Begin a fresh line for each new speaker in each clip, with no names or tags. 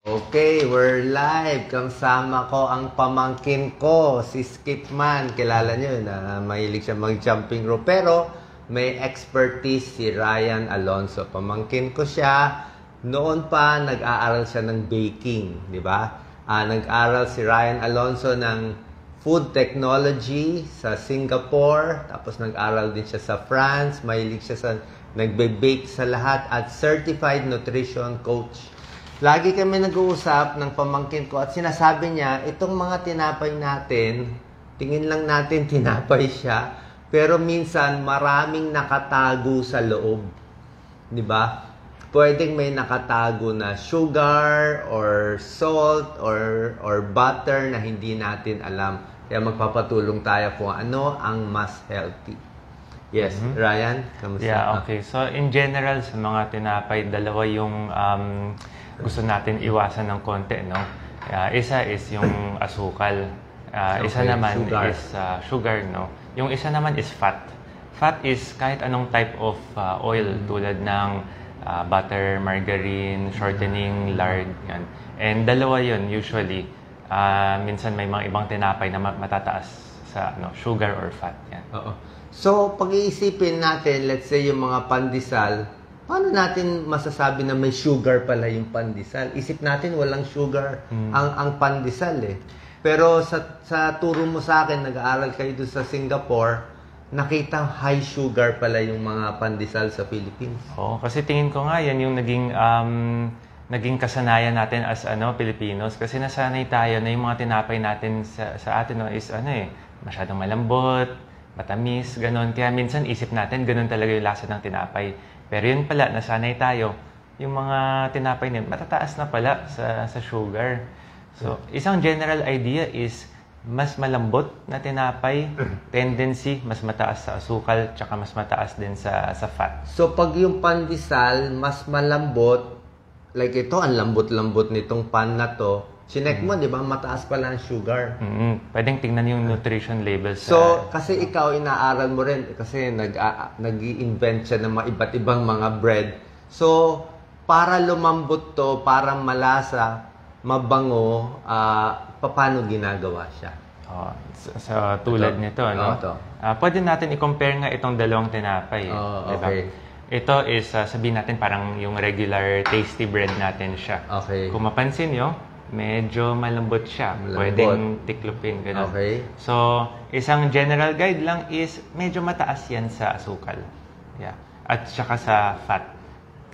Okay, we're live. Kasama ko ang pamangkin ko, si Skipman. Kilala nyo na mahilig siya mag-jumping rope. Pero may expertise si Ryan Alonso. Pamangkin ko siya. Noon pa, nag-aaral siya ng baking. Di ba? Nag-aaral si Ryan Alonso ng food technology sa Singapore. Tapos nag-aaral din siya sa France. Mahilig siya sa nagbe-bake sa lahat. At certified nutrition coach. Lagi kami nag-uusap ng pamangkin ko at sinasabi niya, itong mga tinapay natin, tingin lang natin tinapay siya, pero minsan maraming nakatago sa loob. Di ba? Pwedeng may nakatago na sugar or salt or butter na hindi natin alam. Kaya magpapatulong tayo kung ano ang mas healthy. Yes, Ryan, kamusta?
Yeah, okay. So in general, sa mga tinapay, dalawa yung gusto natin iwasan ng konti, no? Isa is yung asukal. Isa naman
sugar.
is sugar, no? Yung isa naman is fat. Fat is kahit anong type of oil tulad ng butter, margarine, shortening, lard, yan. And dalawa yun usually. Minsan may mga ibang tinapay na matataas sa sugar or fat, yan.
Oo. So, pag-iisipin natin, let's say yung mga pandesal, paano natin masasabi na may sugar pala yung pandesal? Isip natin walang sugar ang pandesal eh. Pero sa turo mo sa akin, nag-aaral kayo doon sa Singapore, nakita high sugar pala yung mga pandesal sa Philippines.
Oo, kasi tingin ko nga yan yung naging kasanayan natin as Pilipinos, kasi nasanay tayo na yung mga tinapay natin sa atin is masyadong malambot, matamis, ganun. Kaya minsan isip natin ganun talaga yung lasa ng tinapay. Pero yun pala, nasanay tayo. Yung mga tinapay nila, matataas na pala sa sugar. So, isang general idea is mas malambot na tinapay, tendency, mas mataas sa asukal, tsaka mas mataas din sa fat.
So, pag yung pandesal, mas malambot, like ito, ang lambot-lambot nitong pan na to, chinek mo, di ba? Mataas pala ang sugar.
Pwedeng tingnan yung nutrition labels.
So, kasi ikaw inaaral mo rin, kasi nag-i-invent siya ng mga iba't ibang mga bread. So, para lumambot to, para malasa, mabango, paano ginagawa siya?
Sa tulad nito, no? Pwede natin i-compare nga itong dalawang tinapay. Diba?
Okay.
Ito is, sabihin natin parang yung regular tasty bread natin siya.
Okay.
Kung mapansin nyo, medyo malambot siya.
Malambot.
Pwedeng tiklopin, gano'n.
Okay.
So, isang general guide lang is medyo mataas yan sa asukal. Yeah. At saka sa fat.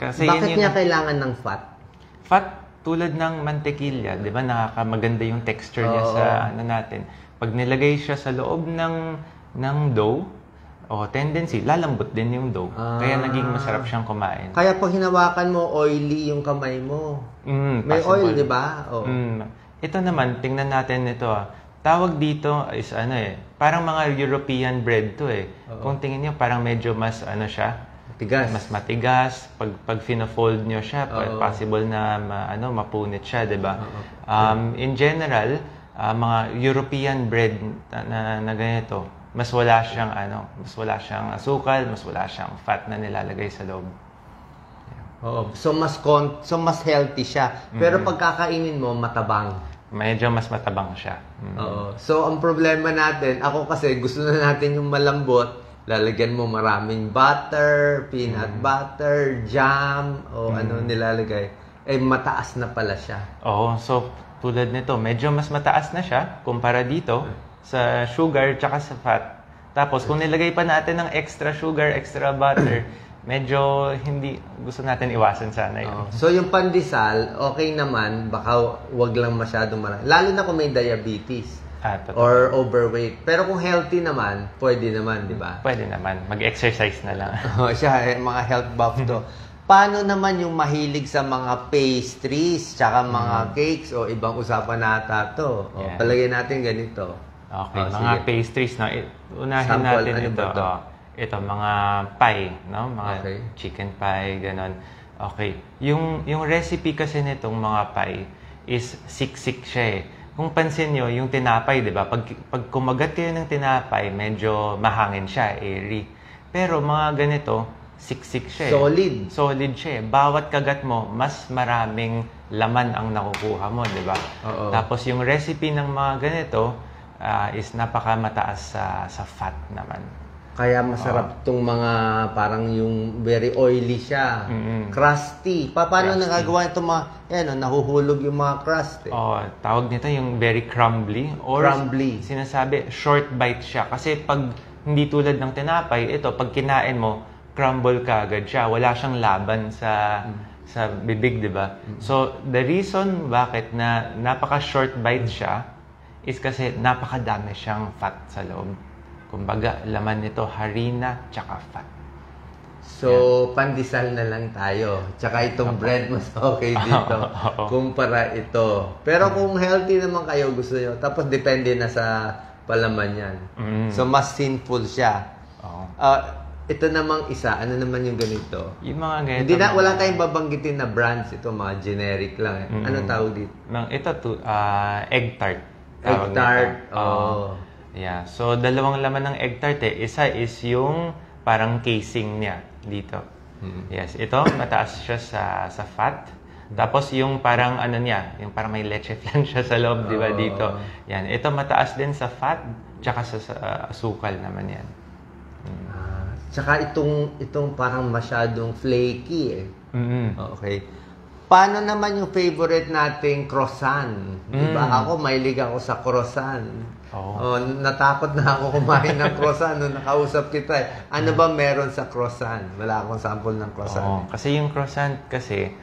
Kasi
Bakit niya kailangan ng fat?
Fat, tulad ng mantekilya, di ba? Nakakamaganda yung texture niya sa natin. Pag nilagay siya sa loob ng dough, tendency, lalambot din yung dough. Kaya naging masarap siyang kumain.
Kaya pag hinawakan mo, oily yung kamay mo. May
Possible.
oil, di ba?
Ito naman, tingnan natin ito. Tawag dito is parang mga European bread to eh. Kung tingin niyo, parang medyo mas siya,
Matigas.
mas matigas. Pag fina-fold niyo siya, possible na mapunit siya, di ba? In general, mga European bread na ganito, mas wala siyang asukal, mas wala siyang fat na nilalagay sa loob.
So mas healthy siya. Pero pagkakainin mo, matabang.
Medyo mas matabang siya.
So ang problema natin, ako kasi gusto na natin yung malambot, lalagyan mo maraming butter, peanut butter, jam, ano nilalagay. Mataas na pala siya.
So tulad nito, medyo mas mataas na siya kumpara dito sa sugar tsaka sa fat. Tapos kung nilagay pa natin ng extra sugar, extra butter, medyo hindi gusto natin iwasan sana yun.
So yung pandesal, okay naman, baka wag lang masyadong marami. Lalo na kung may diabetes or overweight. Pero kung healthy naman, pwede naman, di ba?
Pwede naman. Mag-exercise na lang.
Siya, mga health buff to. Paano naman yung mahilig sa mga pastries, tsaka mga cakes, o ibang usapan nata to? Palagay natin ganito.
Okay, mga pastries, no? Unahin
Sample,
natin ito. Ito, mga pie, no? Mga chicken pie, ganon. Okay. Yung recipe kasi nitong mga pie is siksik siya eh. Kung pansin nyo, yung tinapay, di ba? Pag kumagat kayo ng tinapay, medyo mahangin siya, airy. Pero mga ganito, siksik siya.
Solid.
Solid siya. Bawat kagat mo, mas maraming laman ang nakukuha mo, di ba?
Oo.
Tapos yung recipe ng mga ganito is napakamataas sa fat naman.
Kaya masarap tong mga parang yung very oily siya. Crusty. Paano
Crusty.
nagagawa itong mga, nahuhulog yung mga crust eh.
Tawag nito yung very crumbly. Or
Crumbly.
sinasabi, short bite siya. Kasi pag hindi tulad ng tinapay, ito, pag kinain mo, crumble ka agad siya. Wala siyang laban sa bibig, di ba? So, the reason bakit na napaka-short bite siya is kasi napakadami siyang fat sa loob. Kumbaga, laman nito, harina, tsaka fat.
So, pandesal na lang tayo. Tsaka itong bread mas okay dito. Kumpara ito. Pero kung healthy naman kayo, gusto nyo. Tapos, depende na sa palaman yan. So, mas sinful siya. Ito namang isa, ano naman yung ganito?
Yung mga ganito.
Wala tayong babanggitin na brands. Ito, mga generic lang. Ano tawag dito?
Ito, egg tart.
Egg tart.
Yeah. So, dalawang laman ng egg tart eh. Isa is yung parang casing niya dito. Yes. Ito, mataas siya sa fat. Tapos yung parang ano niya, yung parang may leche flan siya sa loob, di ba, dito. Yan. Ito, mataas din sa fat, tsaka sa asukal naman yan.
Tsaka itong parang masyadong flaky eh. Okay. Paano naman yung favorite nating croissant? Diba? Ako, mahilig ako sa croissant. Natakot na ako kumain ng croissant nung nakausap kita eh. Ano ba meron sa croissant? Wala akong sample ng croissant.
Kasi yung croissant kasi,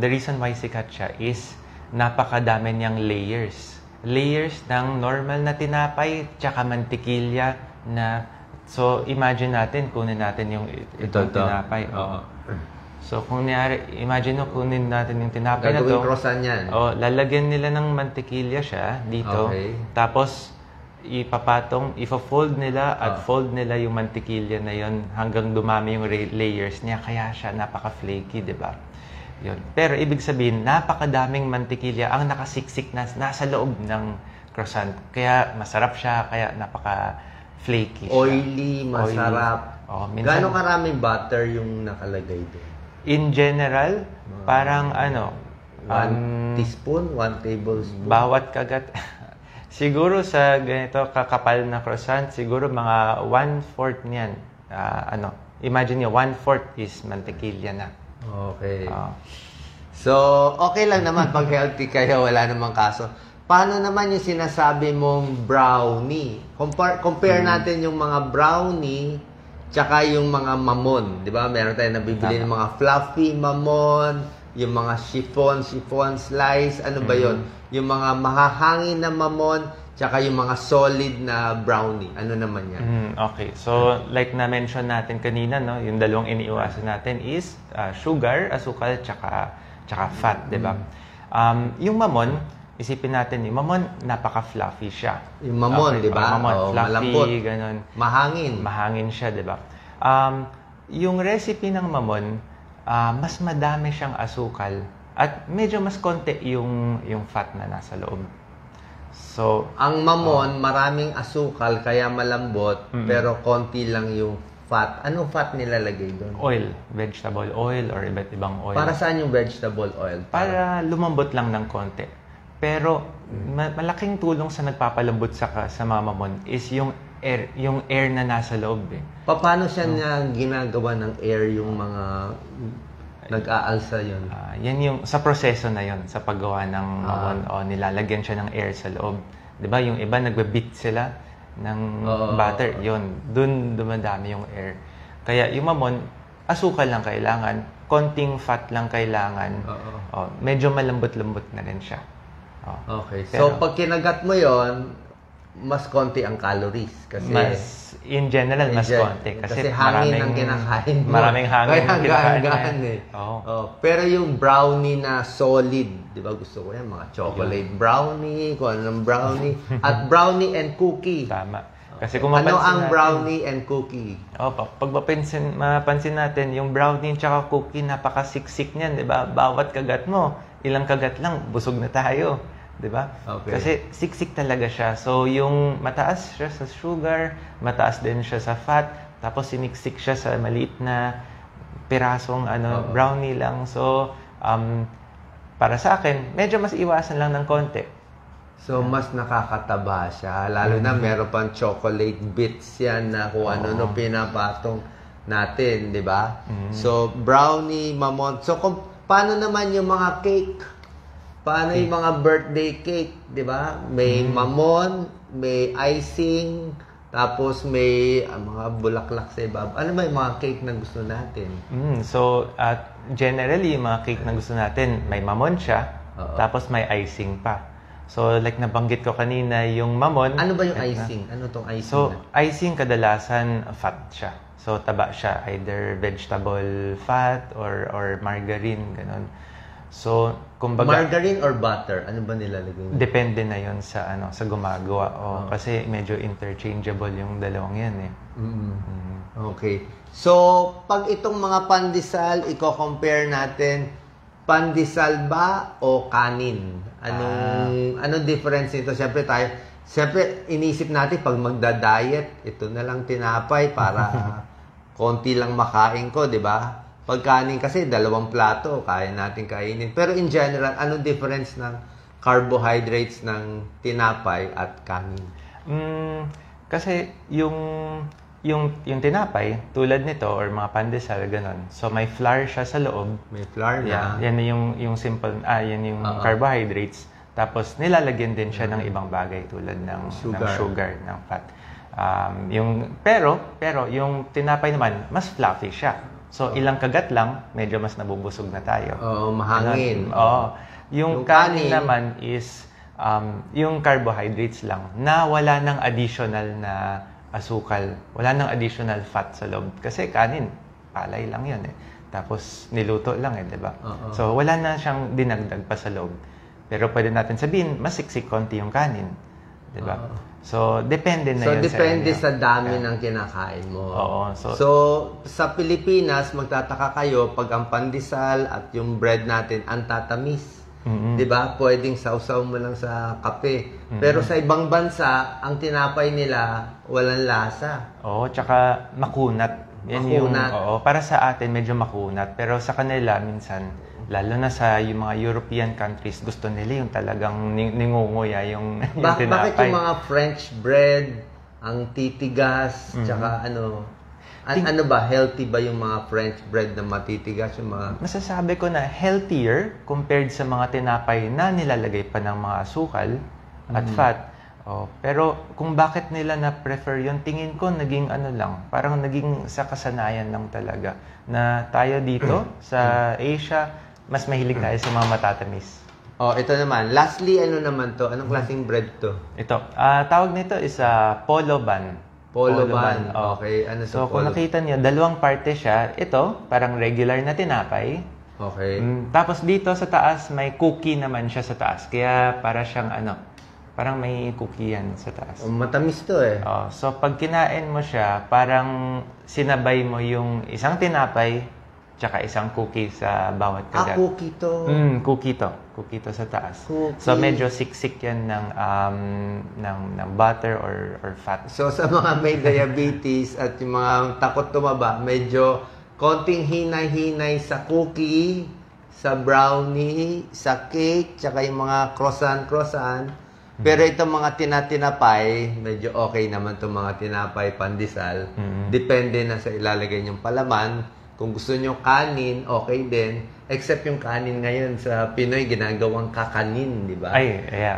the reason why sikat siya is napakadami niyang layers. Layers ng normal na tinapay, tsaka mantikilya na... So, imagine natin, kunin natin yung itong tinapay. So, kung imagine mo, kunin natin yung tinapay na to.
Gagawin croissant yan.
Lalagyan nila ng mantikilya siya dito.
Okay.
Tapos, ifa-fold nila at fold nila yung mantikilya na yon hanggang dumami yung layers niya. Kaya siya napaka-flaky, di ba? Yun. Pero, ibig sabihin, napakadaming mantikilya ang nakasiksik na nasa loob ng croissant. Kaya, masarap siya. Kaya, napaka-flaky siya.
Oily, masarap. Gano'ng karaming butter yung nakalagay doon?
In general, parang
1 teaspoon, 1 tablespoon.
Bawat kagat. Siguro sa ganito kakapal na croissant, siguro mga 1/4 niyan. Imagine niyo, 1/4 is mantikilya na.
Okay. So, okay lang naman pag healthy kayo, wala namang kaso. Paano naman yung sinasabi mong brownie? Compare natin yung mga brownie tsaka yung mga mamon, di ba? Meron tayong nabibili ng mga fluffy mamon, yung mga chiffon slice, ano ba yon? Yung mga mahahangin na mamon, tsaka yung mga solid na brownie. Ano naman yan?
Okay. So, like na-mention natin kanina, no, yung dalawang iniiwasan natin is sugar, asukal, tsaka fat, di ba? Yung mamon, isipin natin, yung mamon, napaka-fluffy siya.
Yung mamon, di ba?
Mamon, fluffy,
malambot.
ganun.
Mahangin
siya, di ba? Yung recipe ng mamon, mas madami siyang asukal at medyo mas konti yung fat na nasa loob. So,
ang mamon, maraming asukal, kaya malambot, pero konti lang yung fat. Anong fat nilalagay doon?
Oil. Vegetable oil or iba't ibang oil.
Para saan yung vegetable oil?
Para lumambot lang ng konti. Pero malaking tulong sa nagpapalambot sa mamamon is yung air na nasa loob eh.
Paano siya niya ginagawa ng air yung mga nag-aalsa yun?
Yan yung sa proseso na yon sa paggawa ng mamon nilalagyan siya ng air sa loob. 'Di ba? Yung iba nagbe-beat sila ng butter, yon. Doon dumadami yung air. Kaya yung mamon, asukal lang kailangan, konting fat lang kailangan. Medyo malambot-lambot na rin siya.
Okay. So, pag kinagat mo yon, mas konti ang calories. Kasi
in general, mas konti.
Kasi hangin ang kinakain mo.
Maraming hangin ang kinakain
eh. Pero yung brownie na solid, di ba gusto ko yan? Mga chocolate brownie, kung anong brownie. At brownie and cookie.
Tama. Kasi kung
ano ang brownie and cookie?
Pag mapansin natin, yung brownie at cookie, napakasiksik niyan, di ba? Bawat kagat mo, ilang kagat lang, busog na tayo. Diba?
Okay.
Kasi siksik talaga siya. So, yung mataas siya sa sugar, mataas din siya sa fat, tapos siniksik siya sa maliit na pirasong
Oo.
brownie lang. So, para sa akin, medyo mas iwasan lang ng konti.
So, mas nakakataba siya. Lalo na meron pang chocolate bits yan na kung ano pinapatong natin, di ba? So, brownie, mamon. So, paano naman yung mga cake? Paano yung mga birthday cake, di ba? May mamon, may icing, tapos may mga bulaklak sa ibabaw. Ano ba yung mga cake na gusto natin?
So, generally, yung mga cake na gusto natin, may mamon siya,
Oo.
tapos may icing pa. So, like nabanggit ko kanina, yung mamon...
Ano ba yung icing? Ano tong icing?
So, icing kadalasan fat siya. So, taba siya. Either vegetable fat or margarine, ganun. So, kumbaga...
Margarine or butter? Ano ba nilalagay mo?
Depende na yon sa sa gumagawa. Kasi medyo interchangeable yung dalawang yan eh.
Okay. So, pag itong mga pandesal, i-compare natin, pandesal ba o kanin? Anong difference nito? Siyempre inisip natin pag magda-diet, ito na lang tinapay para konti lang makain ko, di ba? Pag kanin kasi, 2 plato, kaya natin kainin. Pero in general, anong difference ng carbohydrates ng tinapay at kanin?
Kasi yung tinapay, tulad nito, or mga pandesal, ganun. So, may flour siya sa loob.
May flour na.
Yan yung simple, yan yung carbohydrates. Tapos, nilalagyan din siya ng ibang bagay tulad ng sugar, ng fat. Pero, yung tinapay naman, mas fluffy siya. So, ilang kagat lang, medyo mas nabubusog na tayo.
Mahangin.
Yung kanin naman is, yung carbohydrates lang, na wala ng additional na asukal. Wala nang additional fat sa loob. Kasi kanin, palay lang yun eh. Tapos niluto lang eh, di ba? So wala na siyang dinagdag pa sa loob. Pero pwede natin sabihin, mas siksik konti yung kanin. Di ba? So depende na yun
depende
sa
dami ng kinakain mo.
So
sa Pilipinas, magtataka kayo pag ang pandesal at yung bread natin ang tatamis. 'Di ba? Pwedeng sausaw mo lang sa kape. Pero sa ibang bansa, ang tinapay nila walang lasa.
Tsaka makunat. Para sa atin medyo makunat, pero sa kanila minsan, lalo na sa yung mga European countries, gusto nila yung talagang ningunguya yung tinapay.
Bakit yung mga French bread, ang titigas, tsaka ano ba, healthy ba yung mga French bread na matitigas? Yung mga...
Masasabi ko na healthier compared sa mga tinapay na nilalagay pa ng mga asukal at fat. Pero kung bakit nila na-prefer yun, tingin ko naging parang naging sa kasanayan lang talaga. Na tayo dito sa Asia, mas mahilig tayo sa mga matatamis.
Ito naman. Lastly, ano naman to? Anong klaseng bread to?
Ito. Tawag nito is polo bun.
Polo bun. Okay. Ano
so, kung nakita niyo, 2 parte siya. Ito, parang regular na tinapay.
Okay.
Tapos dito sa taas, may cookie naman siya sa taas. Kaya para siyang parang may cookie yan sa taas.
Matamis to eh.
So, pag kinain mo siya, parang sinabay mo yung isang tinapay tsaka isang cookie sa bawat kagat.
Cookie to.
Cookie to. Cookie to sa taas.
Cookie.
So, medyo siksik yan ng butter or fat.
So, sa mga may diabetes at yung mga takot tumaba, medyo konting hinay-hinay sa cookie, sa brownie, sa cake, tsaka yung mga croissant. Pero itong mga tinatinapay, medyo okay naman itong mga tinapay, pandesal. Depende na sa ilalagay niyong palaman. Kung gusto niyo kanin, okay din. Except yung kanin ngayon sa Pinoy, ginagawang kakanin, di ba?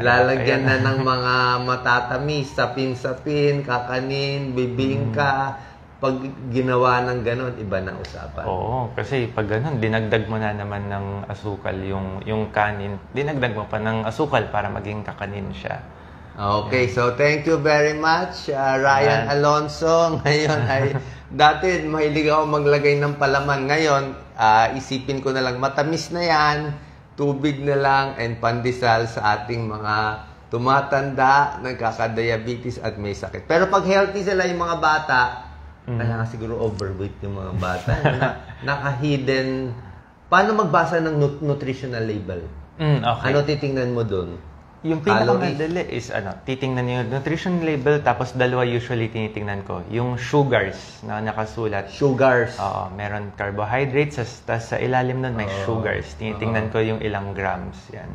Lalagyan na ng mga matatamis, sapin-sapin, kakanin, bibingka. Pag ginawa ng ganon, iba na usapan.
Kasi pag ganon, dinagdag mo na naman ng asukal yung kanin. Dinagdag mo pa ng asukal para maging kakanin siya.
Okay, so thank you very much, Ryan Alonso. Ngayon ay, dati mahilig ako maglagay ng palaman. Ngayon, isipin ko na lang, matamis na yan, tubig na lang, and pandesal sa ating mga tumatanda, nagkaka-diabetes at may sakit. Pero pag healthy sila yung mga bata, kaya nga siguro overweight yung mga bata. Naka-hidden. Paano magbasa ng nutritional label?
Okay.
Ano titingnan mo doon?
Yung
calories?
pinakamadali is titingnan yung nutrition label tapos dalawa usually tinitingnan ko. Yung sugars na nakasulat.
Sugars.
Oo, meron carbohydrates, tas sa ilalim nun may sugars. Tinitingnan ko yung ilang grams. Yan.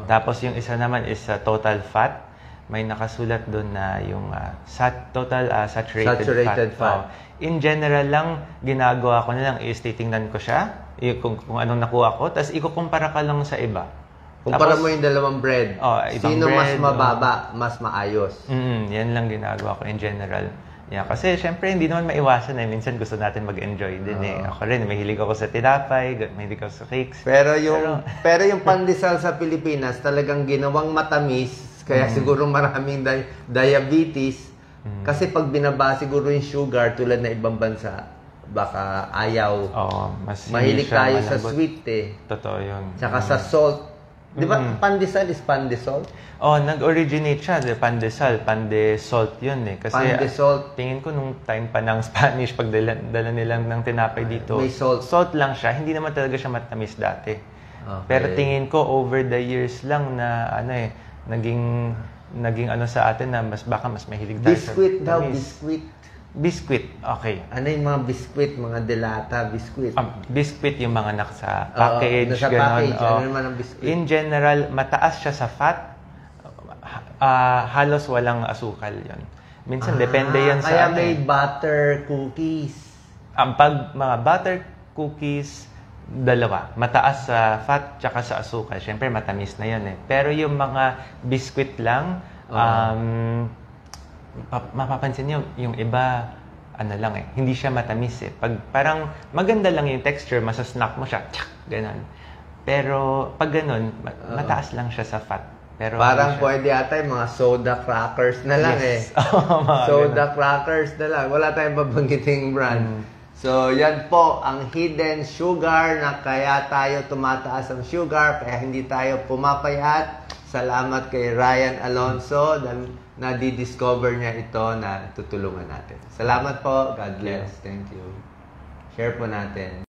Tapos yung isa naman is total fat. May nakasulat doon na yung total saturated
fat.
In general lang, ginagawa ko na lang is titingnan ko siya, kung anong nakuha ko, tapos ikukumpara ka lang sa iba.
Kumpara mo yung dalawang bread.
Ibang
Sino mas
bread,
mababa, mas maayos?
Yan lang ginagawa ko in general. Yeah, kasi syempre hindi naman maiwasan minsan gusto natin mag-enjoy din Ako rin, mahilig ako sa tinapay, mahilig ako sa cakes.
Pero yung pandesal sa Pilipinas talagang ginawang matamis, kaya siguro maraming diabetes. Kasi pag binaba siguro yung sugar tulad na ibang bansa, baka ayaw.
Mas
mahilig tayo sa
malambot.
sweet
Totoo yun.
Tsaka sa salt. Di ba pandesal is pandesal?
Nag-originate siya, pandesalt yun Kasi
Pandesalt.
tingin ko nung time pa ng Spanish, pag dala nilang ng tinapay dito,
May salt.
Salt lang siya, hindi naman talaga siya matamis dati.
Okay.
Pero tingin ko over the years lang na naging sa atin na baka mas mahilig tayo
Biscuit
sa
daw,
tamis.
biscuit.
Biscuit, okay.
Ano yung mga biscuit, mga delata, biscuit?
Biscuit yung mga nasa package,
nasa
ganon.
package. Ano naman ang biscuit?
In general, mataas siya sa fat. Halos walang asukal yon. Minsan, depende yan sa
Kaya may butter cookies.
Pag mga butter cookies, dalawa. Mataas sa fat tsaka sa asukal. Siyempre, matamis na yan Pero yung mga biscuit lang, mapapansin niyo, yung iba, hindi siya matamis parang maganda lang yung texture, masasnack mo siya, tsak, ganun. Pero pag ganun, mataas lang siya sa fat. Pero
Parang pwede ata yung mga soda crackers na lang soda crackers na lang. Wala tayong babanggiting brand. So, yan po ang hidden sugar na kaya tayo tumataas ang sugar, kaya hindi tayo pumapayat. Salamat kay Ryan Alonso na di-discover niya ito na tutulungan natin. Salamat po. God bless. Thank you. Share po natin.